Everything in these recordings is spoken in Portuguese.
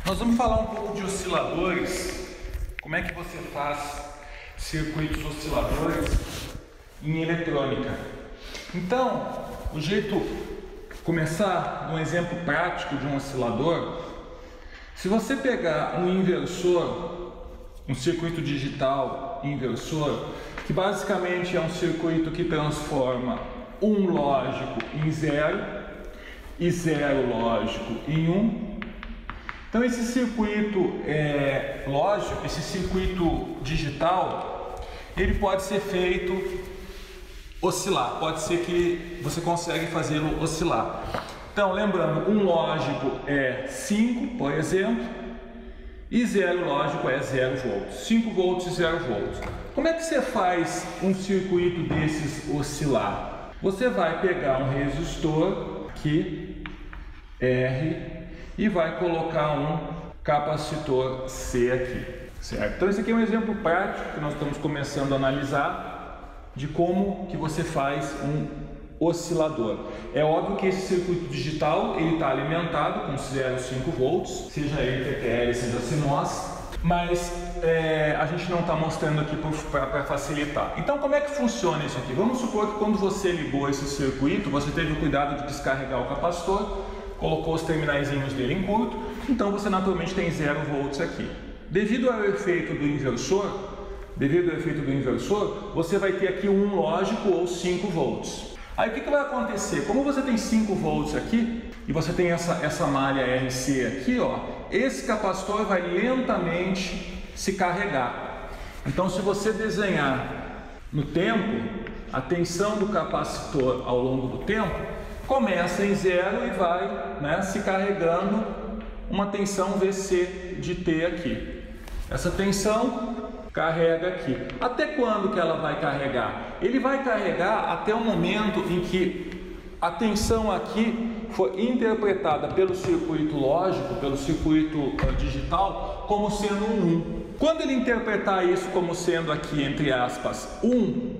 Nós vamos falar um pouco de osciladores, como é que você faz circuitos osciladores em eletrônica. Então, o jeito de começar um exemplo prático de um oscilador, se você pegar um inversor, um circuito digital inversor, que basicamente é um circuito que transforma um lógico em zero e zero lógico em um. Então esse circuito lógico, esse circuito digital, ele pode ser feito oscilar, pode ser que você consegue fazê-lo oscilar. Então lembrando, um lógico é 5, por exemplo, e zero lógico é 0 volts, 5 volts e 0 volts. Como é que você faz um circuito desses oscilar? Você vai pegar um resistor aqui, R, e vai colocar um capacitor C aqui, certo? Então esse aqui é um exemplo prático que nós estamos começando a analisar de como que você faz um oscilador. É óbvio que esse circuito digital ele está alimentado com 0,5 volts, seja ele TTL, seja CMOS, mas a gente não está mostrando aqui para facilitar. Então como é que funciona isso aqui? Vamos supor que quando você ligou esse circuito, você teve o cuidado de descarregar o capacitor, colocou os terminaizinhos dele em curto, então você naturalmente tem 0 volts aqui. Devido ao efeito do inversor, você vai ter aqui um lógico ou 5 volts. Aí o que vai acontecer? Como você tem 5 volts aqui e você tem essa malha RC aqui, ó, esse capacitor vai lentamente se carregar. Então se você desenhar no tempo, a tensão do capacitor ao longo do tempo começa em 0 e vai se carregando uma tensão VC de T aqui. Essa tensão carrega aqui. Até quando que ela vai carregar? Ele vai carregar até o momento em que a tensão aqui for interpretada pelo circuito lógico, pelo circuito digital, como sendo um 1. Quando ele interpretar isso como sendo aqui, entre aspas, 1,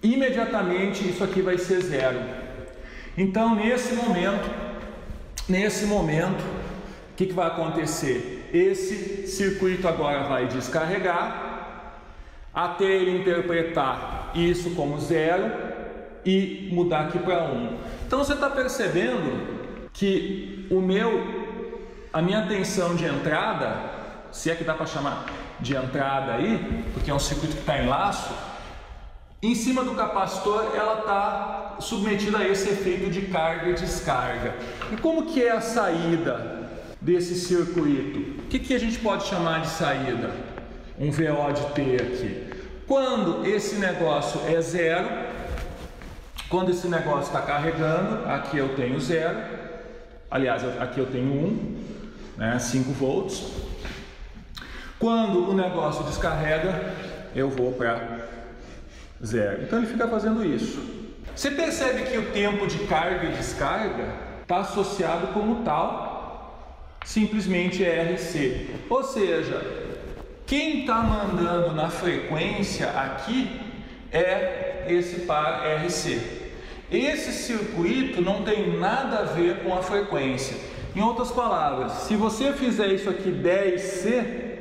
imediatamente isso aqui vai ser 0. Então, nesse momento, o que vai acontecer? Esse circuito agora vai descarregar até ele interpretar isso como 0 e mudar aqui para 1. Então você está percebendo que a minha tensão de entrada, se é que dá para chamar de entrada aí, porque é um circuito que está em laço, em cima do capacitor ela está submetida a esse efeito de carga e descarga. E como que é a saída desse circuito? O que a gente pode chamar de saída? Um VO de T aqui. Quando esse negócio é 0, quando esse negócio está carregando, aqui eu tenho 0, aliás, aqui eu tenho 1, 5 volts. Quando o negócio descarrega, eu vou para 0. Então ele fica fazendo isso. Você percebe que o tempo de carga e descarga está associado como tal, simplesmente é RC. Ou seja, quem está mandando na frequência aqui é esse par RC. Esse circuito não tem nada a ver com a frequência. Em outras palavras, se você fizer isso aqui 10C,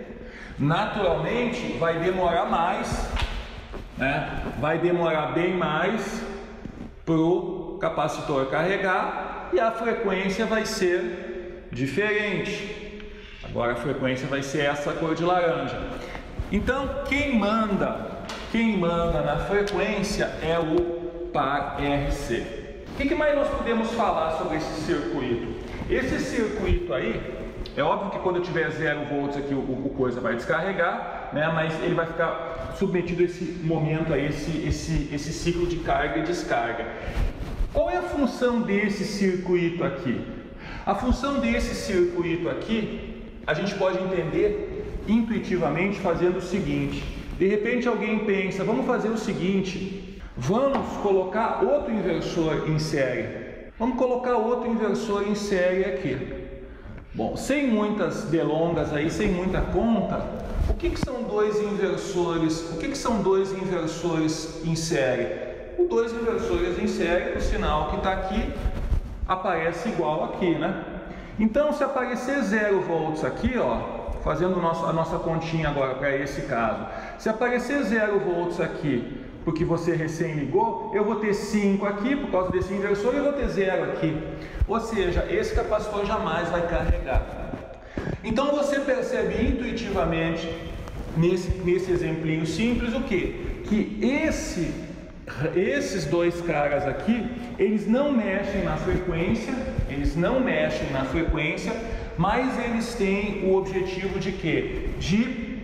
naturalmente vai demorar mais, vai demorar bem mais para o capacitor carregar e a frequência vai ser diferente. Agora a frequência vai ser essa cor de laranja. Então quem manda na frequência é o par RC. O que mais nós podemos falar sobre esse circuito? Esse circuito aí, é óbvio que quando eu tiver 0 volts aqui o coisa vai descarregar, mas ele vai ficar submetido a esse momento aí, esse ciclo de carga e descarga. Qual é a função desse circuito aqui? A função desse circuito aqui a gente pode entender intuitivamente fazendo o seguinte: de repente alguém pensa, vamos fazer o seguinte, vamos colocar outro inversor em série. Vamos colocar outro inversor em série aqui. Bom, sem muitas delongas aí, sem muita conta, o que são dois inversores? O que são dois inversores em série? Os dois inversores em série, o sinal que está aqui aparece igual aqui, Então, se aparecer 0 volts aqui, ó, fazendo a nossa continha agora para esse caso, se aparecer 0 volts aqui, porque você recém ligou, eu vou ter 5 aqui, por causa desse inversor, e eu vou ter 0 aqui. Ou seja, esse capacitor jamais vai carregar. Então, você percebe intuitivamente, nesse exemplinho simples, o quê? Que esses dois caras aqui, eles não mexem na frequência, mas eles têm o objetivo de quê? De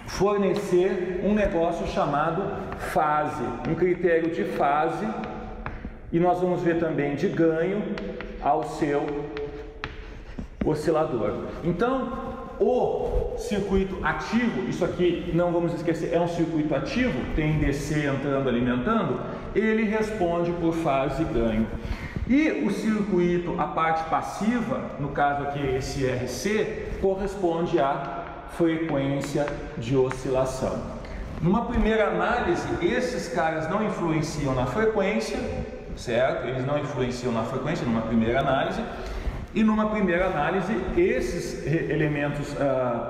fornecer um negócio chamado fase, um critério de fase, e nós vamos ver também de ganho ao seu oscilador. Então, o circuito ativo, isso aqui não vamos esquecer, é um circuito ativo, tem DC entrando, alimentando, ele responde por fase e ganho. E o circuito, a parte passiva, no caso aqui esse RC, corresponde à frequência de oscilação. Numa primeira análise, esses caras não influenciam na frequência, certo? Eles não influenciam na frequência numa primeira análise. E numa primeira análise, esses elementos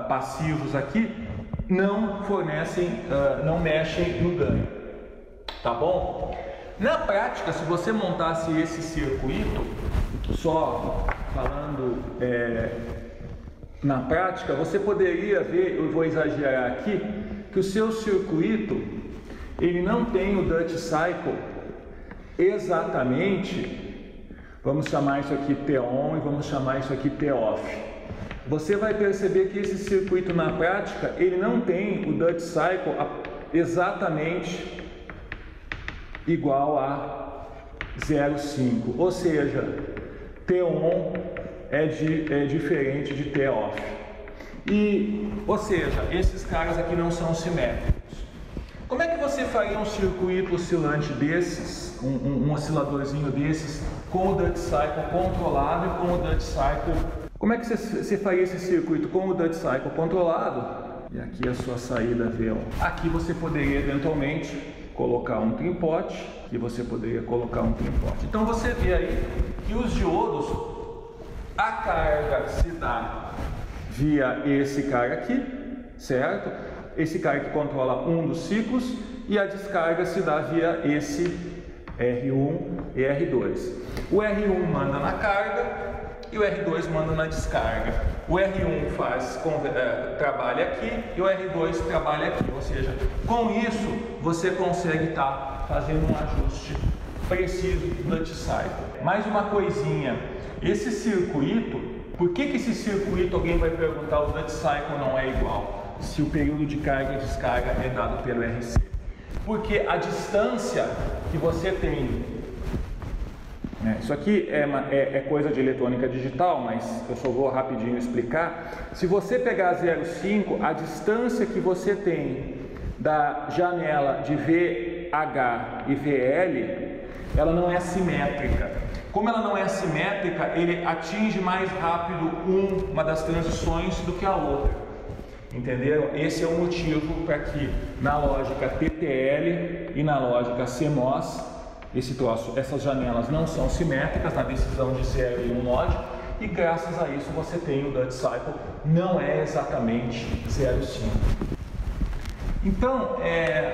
passivos aqui não fornecem, não mexem no ganho, tá bom? Na prática, se você montasse esse circuito, só falando na prática, você poderia ver, eu vou exagerar aqui, que o seu circuito, ele não tem o duty cycle exatamente, vamos chamar isso aqui T-on e vamos chamar isso aqui T-off. Você vai perceber que esse circuito na prática, ele não tem o duty cycle exatamente igual a 0,5, ou seja, T-on é diferente de T-off. Ou seja, esses caras aqui não são simétricos. Como é que você faria um circuito oscilante desses, um osciladorzinho desses, com o duty cycle controlado e com o duty cycle... Como é que você faria esse circuito com o duty cycle controlado? E aqui a sua saída VO. Aqui você poderia eventualmente colocar um trim-pot, e você poderia colocar um trim-pot. Então você vê aí que os diodos, a carga se dá via esse cara aqui, certo? Esse cara que controla um dos ciclos, e a descarga se dá via esse R1 e R2. O R1 manda na carga e o R2 manda na descarga. O R1 trabalha aqui e o R2 trabalha aqui, ou seja, com isso você consegue estar fazendo um ajuste preciso do duty cycle. Mais uma coisinha, esse circuito, por que esse circuito, alguém vai perguntar, o duty cycle não é igual, se o período de carga e descarga é dado pelo RC? Porque a distância que você tem, isso aqui é coisa de eletrônica digital, mas eu só vou rapidinho explicar. Se você pegar 0,5, a distância que você tem da janela de VH e VL, ela não é simétrica. Como ela não é simétrica, ele atinge mais rápido uma das transições do que a outra. Entenderam? Esse é o motivo para que na lógica TTL e na lógica CMOS, essas janelas não são simétricas na decisão de 0 e 1 node, e graças a isso você tem o duty cycle, não é exatamente 0,5. Então,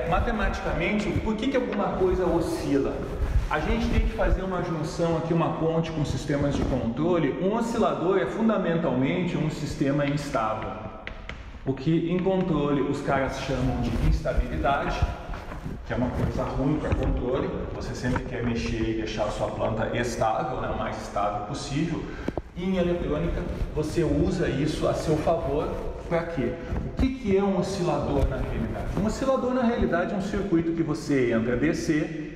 matematicamente, por que alguma coisa oscila? A gente tem que fazer uma junção aqui, uma ponte com sistemas de controle. Um oscilador é fundamentalmente um sistema instável, o que em controle os caras chamam de instabilidade, que é uma coisa ruim para controle. Você sempre quer mexer e deixar a sua planta estável, o mais estável possível. E em eletrônica você usa isso a seu favor. Para quê? O que é um oscilador na realidade? Um oscilador na realidade é um circuito que você entra DC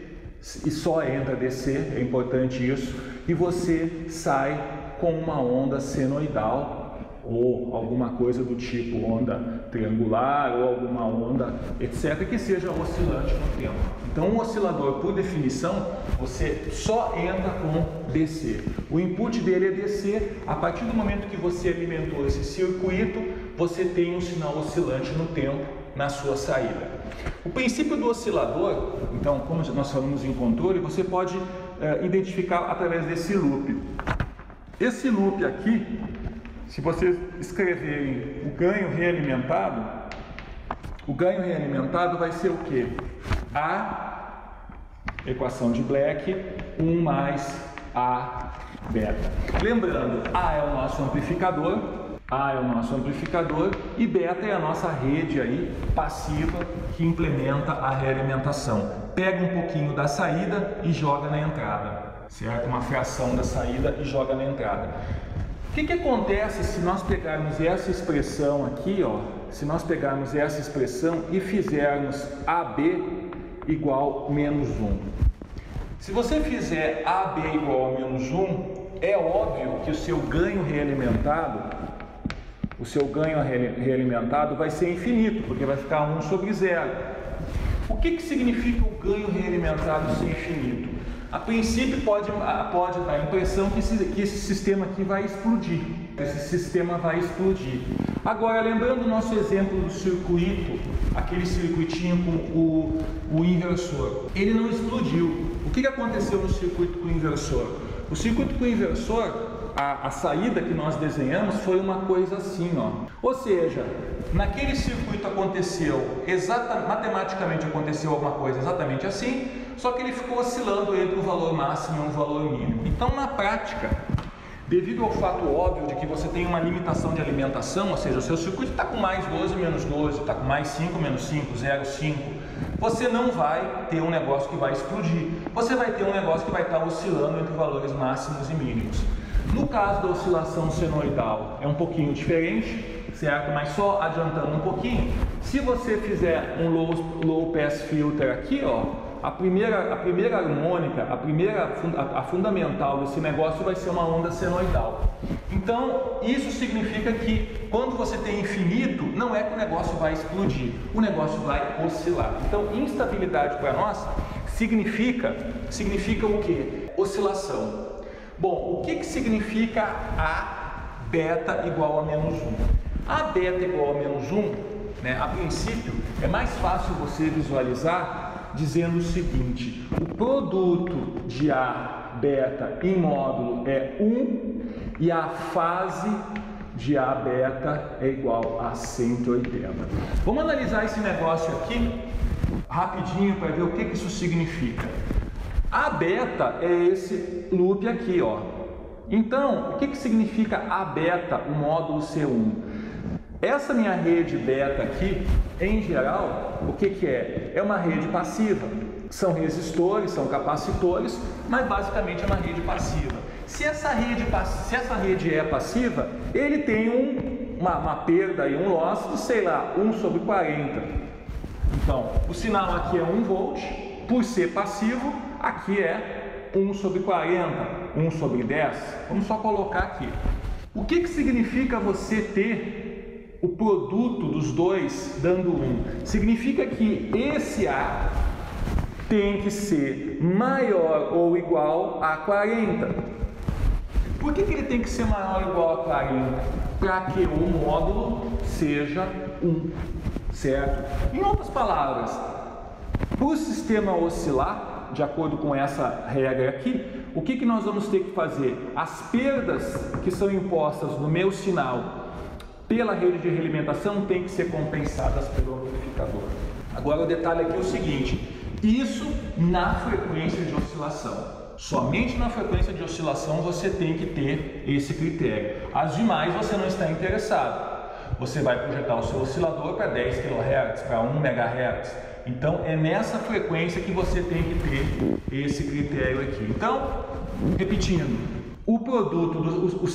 e só entra DC, é importante isso, e você sai com uma onda senoidal ou alguma coisa do tipo onda triangular ou alguma onda, etc., que seja oscilante no tempo. Então, um oscilador, por definição, você só entra com DC. O input dele é DC. A partir do momento que você alimentou esse circuito, você tem um sinal oscilante no tempo na sua saída. O princípio do oscilador, então, como nós falamos em controle, você pode identificar através desse loop. Esse loop aqui, se vocês escreverem o ganho realimentado vai ser o quê? A equação de Black, 1 mais A beta. Lembrando, A é o nosso amplificador e beta é a nossa rede aí passiva que implementa a realimentação. Pega um pouquinho da saída e joga na entrada, certo? Uma fração da saída e joga na entrada. O que acontece se nós pegarmos essa expressão aqui, ó, e fizermos AB igual menos 1? Se você fizer AB igual a menos 1, é óbvio que o seu ganho realimentado vai ser infinito, porque vai ficar 1 sobre 0. O que significa o ganho realimentado ser infinito? A princípio pode dar a impressão que esse sistema aqui vai explodir. Agora, lembrando o nosso exemplo do circuito, aquele circuitinho com o inversor, ele não explodiu. O que aconteceu no circuito com o inversor? O circuito com o inversor, a saída que nós desenhamos foi uma coisa assim, ó. Ou seja, naquele circuito matematicamente aconteceu alguma coisa exatamente assim, só que ele ficou oscilando entre um valor máximo e um valor mínimo. Então, na prática, devido ao fato óbvio de que você tem uma limitação de alimentação, ou seja, o seu circuito está com mais 12, menos 12, está com mais 5, menos 5, 0, 5, você não vai ter um negócio que vai explodir. Você vai ter um negócio que vai estar oscilando entre valores máximos e mínimos. No caso da oscilação senoidal é um pouquinho diferente, certo? Mas só adiantando um pouquinho, se você fizer um low pass filter aqui, ó, a primeira harmônica, a fundamental desse negócio vai ser uma onda senoidal. Então, isso significa que quando você tem infinito, não é que o negócio vai explodir, o negócio vai oscilar. Então, instabilidade para nós significa o quê? Oscilação. Bom, o que significa A beta igual a menos 1? A beta igual a menos 1, né, a princípio, é mais fácil você visualizar dizendo o seguinte: o produto de A beta em módulo é 1 e a fase de A beta é igual a 180. Vamos analisar esse negócio aqui rapidinho para ver o que isso significa. A beta é esse loop aqui, ó. Então, o que significa A beta, o módulo C1? Essa minha rede beta aqui, em geral, o que é? É uma rede passiva. São resistores, são capacitores, mas basicamente é uma rede passiva. Se essa rede é passiva, ele tem uma perda e um loss de, sei lá, 1 sobre 40. Então, o sinal aqui é 1 volt, por ser passivo, aqui é 1 sobre 40, 1 sobre 10. Vamos só colocar aqui. O que significa você ter o produto dos dois dando 1? Significa que esse A tem que ser maior ou igual a 40. Por que ele tem que ser maior ou igual a 40? Para que o módulo seja 1, certo? Em outras palavras, para o sistema oscilar, de acordo com essa regra aqui, o que nós vamos ter que fazer? As perdas que são impostas no meu sinal pela rede de realimentação têm que ser compensadas pelo amplificador. Agora o detalhe aqui é o seguinte: isso na frequência de oscilação. Somente na frequência de oscilação você tem que ter esse critério. As demais você não está interessado. Você vai projetar o seu oscilador para 10 kHz, para 1 MHz. Então é nessa frequência que você tem que ter esse critério aqui. Então, repetindo, o produto,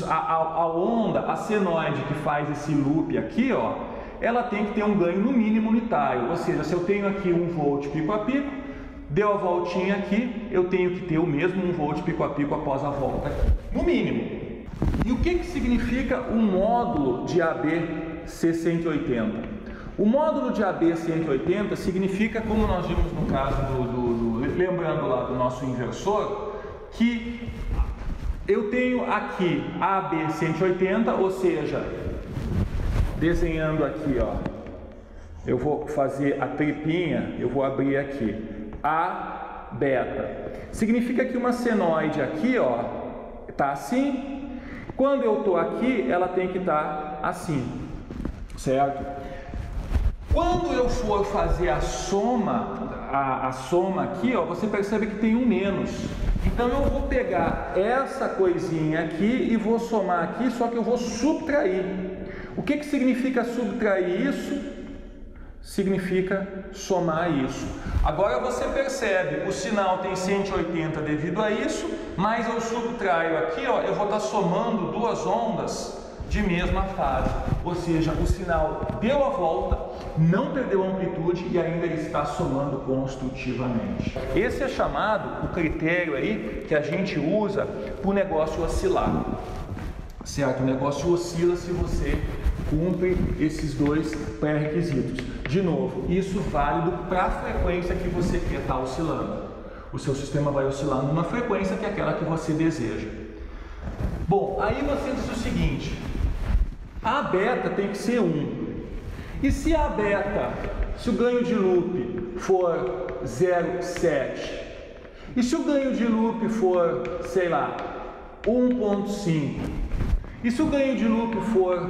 a onda, a senoide que faz esse loop aqui, ó, ela tem que ter um ganho no mínimo unitário. Ou seja, se eu tenho aqui 1 volt pico a pico, deu a voltinha aqui, eu tenho que ter o mesmo 1 volt pico a pico após a volta aqui, no mínimo. E o que significa o módulo de AB C180? O módulo de AB 180 significa, como nós vimos no caso lembrando lá do nosso inversor, que eu tenho aqui AB 180, ou seja, desenhando aqui, ó, eu vou fazer a tripinha, eu vou abrir aqui, A beta. Significa que uma senoide aqui, ó, tá assim, Quando eu estou aqui, ela tem que estar assim, certo? Quando eu for fazer a soma aqui, ó, você percebe que tem um menos. Então eu vou pegar essa coisinha aqui e vou somar aqui, só que eu vou subtrair. O que significa subtrair isso? Significa somar isso. Agora você percebe, o sinal tem 180 devido a isso, mas eu subtraio aqui, ó, eu vou estar somando duas ondas de mesma fase, ou seja, o sinal deu a volta, não perdeu amplitude e ainda está somando construtivamente. Esse é chamado o critério aí que a gente usa para o negócio oscilar, certo? O negócio oscila se você cumpre esses dois pré-requisitos. De novo, isso válido para a frequência que você quer estar oscilando. O seu sistema vai oscilar numa frequência que é aquela que você deseja. Bom, aí você diz o seguinte: a beta tem que ser 1. E se a beta, se o ganho de loop for 0,7, e se o ganho de loop for, sei lá, 1,5, e se o ganho de loop for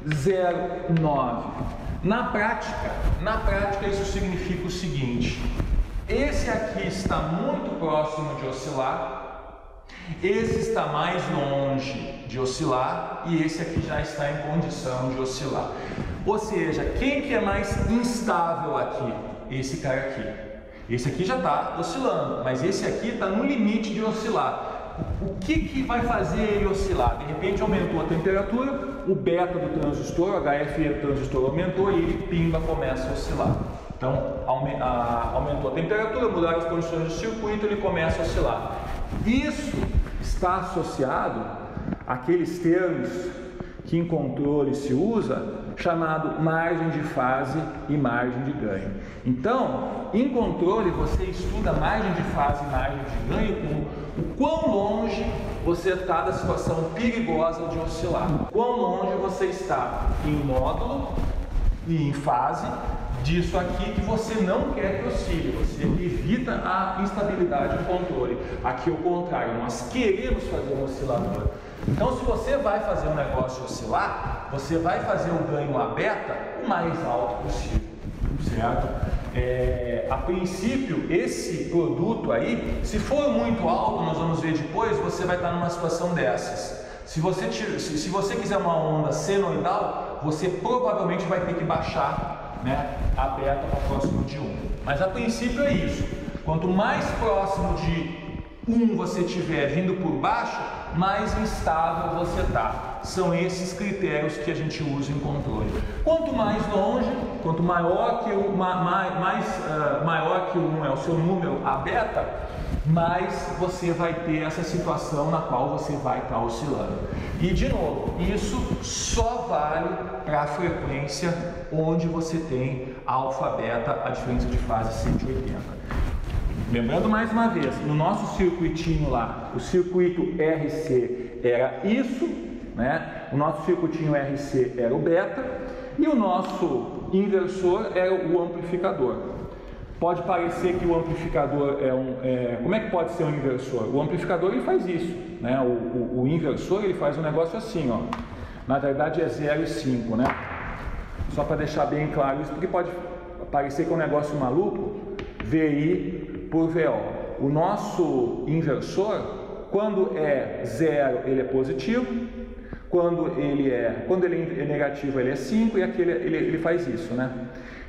0,9, na prática isso significa o seguinte: esse aqui está muito próximo de oscilar, esse está mais longe de oscilar e esse aqui já está em condição de oscilar. Ou seja, quem que é mais instável aqui? Esse cara aqui. Esse aqui já está oscilando, mas esse aqui está no limite de oscilar. O que vai fazer ele oscilar? De repente aumentou a temperatura, o beta do transistor, o HFE do transistor aumentou e ele, pimba, começa a oscilar. Então, aumentou a temperatura, mudaram as condições do circuito, ele começa a oscilar. Isso está associado àqueles termos que em controle se usa, chamado margem de fase e margem de ganho. Então, em controle você estuda margem de fase e margem de ganho com o quão longe você está da situação perigosa de oscilar. Quão longe você está em módulo e em fase disso aqui que você não quer que oscile, você evita a instabilidade do controle. Aqui é o contrário, nós queremos fazer um oscilador. Então, se você vai fazer um negócio oscilar, você vai fazer o ganho a beta o mais alto possível, certo? A princípio, esse produto aí, se for muito alto, nós vamos ver depois, você vai estar numa situação dessas. Se você quiser uma onda senoidal, você provavelmente vai ter que baixar, né, a beta para próximo de 1. Mas a princípio é isso. Quanto mais próximo de 1 você tiver vindo por baixo, mais instável você está. São esses critérios que a gente usa em controle. Quanto mais longe, quanto maior que maior que 1 é o seu número, a beta, mais você vai ter essa situação na qual você vai estar oscilando. E de novo, isso só vale para a frequência onde você tem alfa, beta, a diferença de fase 180. Lembrando mais uma vez, no nosso circuitinho lá, o circuito RC era isso, né? O nosso circuitinho RC era o beta e o nosso inversor era o amplificador. Pode parecer que o amplificador como é que pode ser um inversor? O amplificador ele faz isso, né? O inversor ele faz um negócio assim, ó. Na verdade é 0 e 5, né? Só para deixar bem claro isso, porque pode parecer que é um negócio maluco, VI por VO. O nosso inversor, quando é 0 ele é positivo, quando ele é negativo ele é 5 e aqui ele faz isso, né?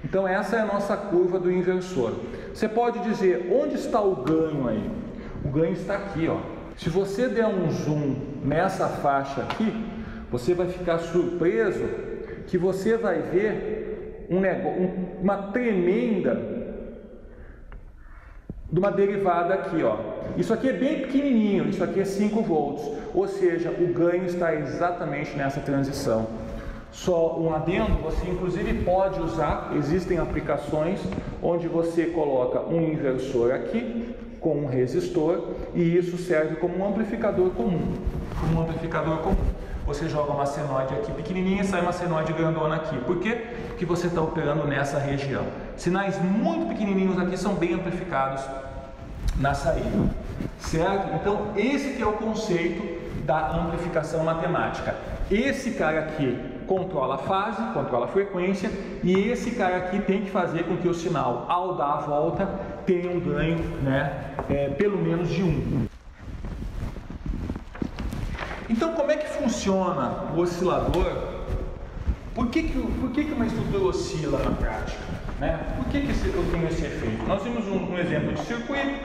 Então essa é a nossa curva do inversor. Você pode dizer, onde está o ganho aí? O ganho está aqui, ó. Se você der um zoom nessa faixa aqui, você vai ficar surpreso que você vai ver uma tremenda de uma derivada aqui, ó. Isso aqui é bem pequenininho, isso aqui é 5 volts, ou seja, o ganho está exatamente nessa transição. Só um adendo, você inclusive pode usar, existem aplicações onde você coloca um inversor aqui com um resistor e isso serve como um amplificador comum. Você joga uma senoide aqui pequenininha e sai uma senoide grandona aqui. Por quê? Porque você está operando nessa região. Sinais muito pequenininhos aqui são bem amplificados na saída, certo? Então esse que é o conceito da amplificação matemática. Esse cara aqui controla a fase, controla a frequência, e esse cara aqui tem que fazer com que o sinal, ao dar a volta, tenha um ganho, né, pelo menos de 1. Então, como é que funciona o oscilador? Por que uma estrutura oscila na prática? Né? Por que eu tenho esse efeito? Nós vimos um exemplo de circuito,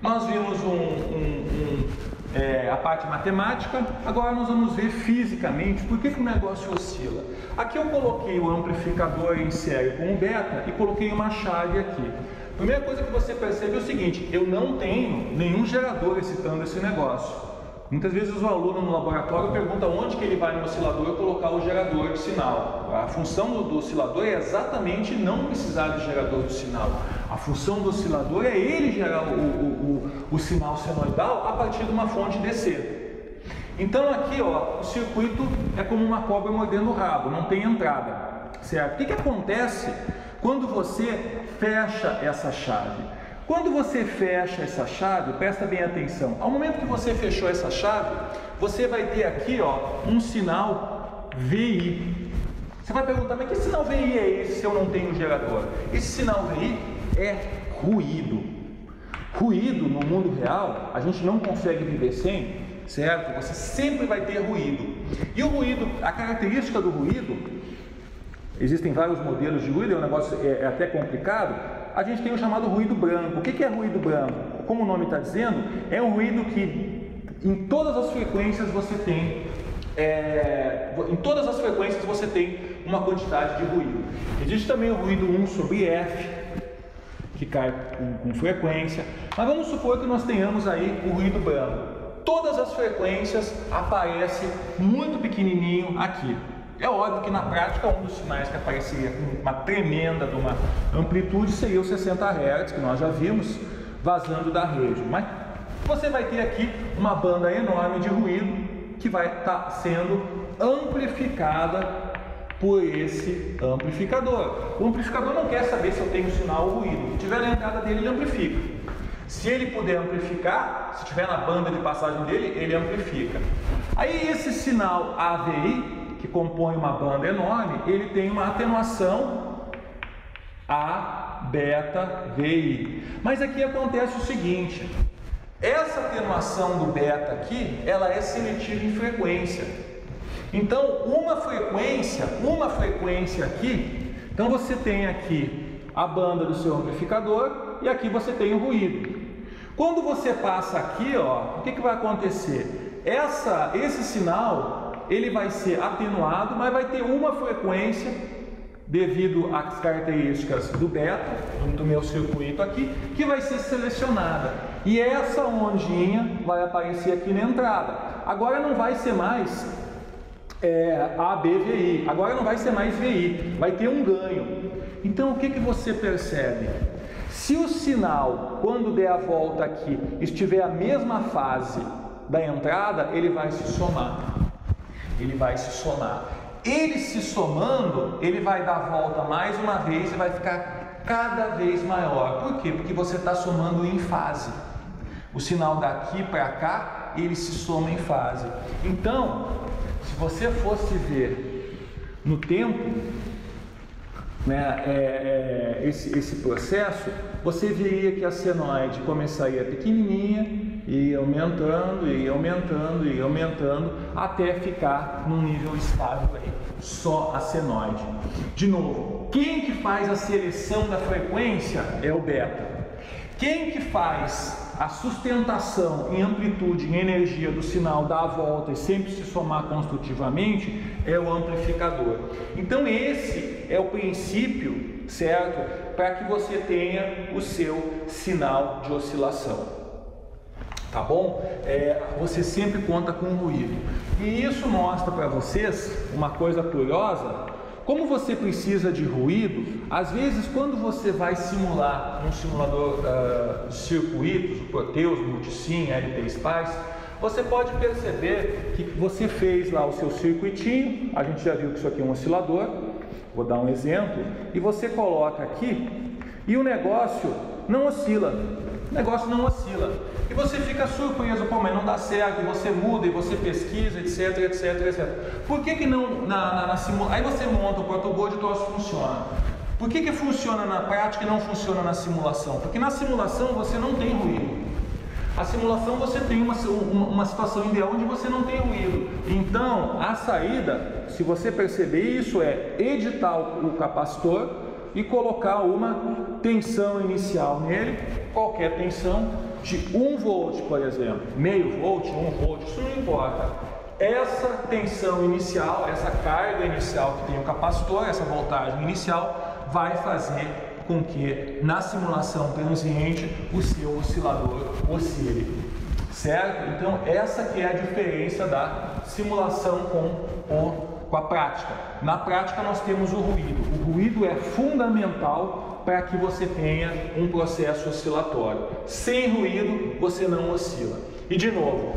nós vimos a parte matemática, agora nós vamos ver fisicamente por que o negócio oscila. Aqui eu coloquei o amplificador em série com o beta e coloquei uma chave aqui. A primeira coisa que você percebe é o seguinte: eu não tenho nenhum gerador excitando esse negócio. Muitas vezes o aluno no laboratório pergunta onde que ele vai no oscilador colocar o gerador de sinal. A função do oscilador é exatamente não precisar de gerador de sinal. A função do oscilador é ele gerar o sinal senoidal a partir de uma fonte DC. Então aqui, ó, o circuito é como uma cobra mordendo o rabo, não tem entrada, certo? O que acontece quando você fecha essa chave? Quando você fecha essa chave, presta bem atenção, ao momento que você fechou essa chave, você vai ter aqui, ó, um sinal VI. Você vai perguntar, mas que sinal VI é esse se eu não tenho gerador? Esse sinal VI é ruído. Ruído no mundo real, a gente não consegue viver sem, certo? Você sempre vai ter ruído. E o ruído, a característica do ruído, existem vários modelos de ruído, é um negócio até complicado. A gente tem o chamado ruído branco. O que é ruído branco? Como o nome está dizendo, é um ruído que em todas as frequências você tem uma quantidade de ruído. Existe também o ruído 1 sobre F, que cai com frequência, mas vamos supor que nós tenhamos aí o ruído branco. Todas as frequências aparecem muito pequenininho aqui. É óbvio que na prática um dos sinais que apareceria com uma tremenda de uma amplitude seria os 60 Hz, que nós já vimos, vazando da rede. Mas você vai ter aqui uma banda enorme de ruído que vai estar sendo amplificada por esse amplificador. O amplificador não quer saber se eu tenho sinal ou ruído. Se tiver na entrada dele, ele amplifica. Se ele puder amplificar, se tiver na banda de passagem dele, ele amplifica. Aí esse sinal AVI, que compõe uma banda enorme, ele tem uma atenuação A, beta, VI. Mas aqui acontece o seguinte: essa atenuação do beta aqui, ela é seletiva em frequência. Então, uma frequência aqui, então você tem aqui a banda do seu amplificador e aqui você tem o ruído. Quando você passa aqui, ó, o que vai acontecer? Esse sinal ele vai ser atenuado, mas vai ter uma frequência devido às características do beta, do meu circuito aqui, que vai ser selecionada. E essa ondinha vai aparecer aqui na entrada. Agora não vai ser mais ABVI, agora não vai ser mais VI, vai ter um ganho. Então o que você percebe? Se o sinal, quando der a volta aqui, estiver a mesma fase da entrada, ele vai se somar. Ele se somando, ele vai dar a volta mais uma vez e vai ficar cada vez maior. Por quê? Porque você está somando em fase. O sinal daqui para cá, ele se soma em fase. Então, se você fosse ver no tempo, né, esse processo, você veria que a senoide começaria pequenininha, e aumentando, até ficar num nível estável aí, só a senoide. De novo, quem que faz a seleção da frequência é o beta. Quem que faz a sustentação em amplitude, em energia do sinal dar a volta e sempre se somar construtivamente é o amplificador. Então esse é o princípio, certo? Para que você tenha o seu sinal de oscilação. Tá bom? Você sempre conta com ruído. E isso mostra para vocês uma coisa curiosa. Como você precisa de ruído, às vezes quando você vai simular um simulador de circuitos, o Proteus, Multisim, LT-Spice, você pode perceber que você fez lá o seu circuitinho, a gente já viu que isso aqui é um oscilador, vou dar um exemplo, e você coloca aqui e o negócio não oscila. negócio não oscila. E você fica surpreso, pô, mas não dá certo, e você muda, e você pesquisa, etc, etc, etc. Por que não na simulação? Aí você monta o protoboard e o troço funciona. Por que funciona na prática e não funciona na simulação? Porque na simulação você não tem ruído. A simulação você tem uma situação ideal onde você não tem ruído. Então, a saída, se você perceber isso, é editar o capacitor e colocar uma tensão inicial nele, qualquer tensão, de 1 volt, por exemplo, meio volt, 1 volt, isso não importa. Essa tensão inicial, essa carga inicial que tem o capacitor, essa voltagem inicial, vai fazer com que na simulação transiente o seu oscilador oscile, certo? Então essa que é a diferença da simulação com a prática. Na prática nós temos o ruído. O ruído é fundamental para que você tenha um processo oscilatório. Sem ruído você não oscila. E de novo,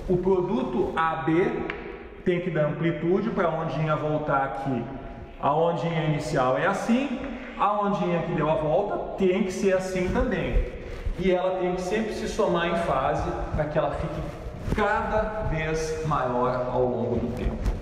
o produto AB tem que dar amplitude para a ondinha voltar aqui. A ondinha inicial é assim, a ondinha que deu a volta tem que ser assim também. E ela tem que sempre se somar em fase para que ela fique cada vez maior ao longo do tempo.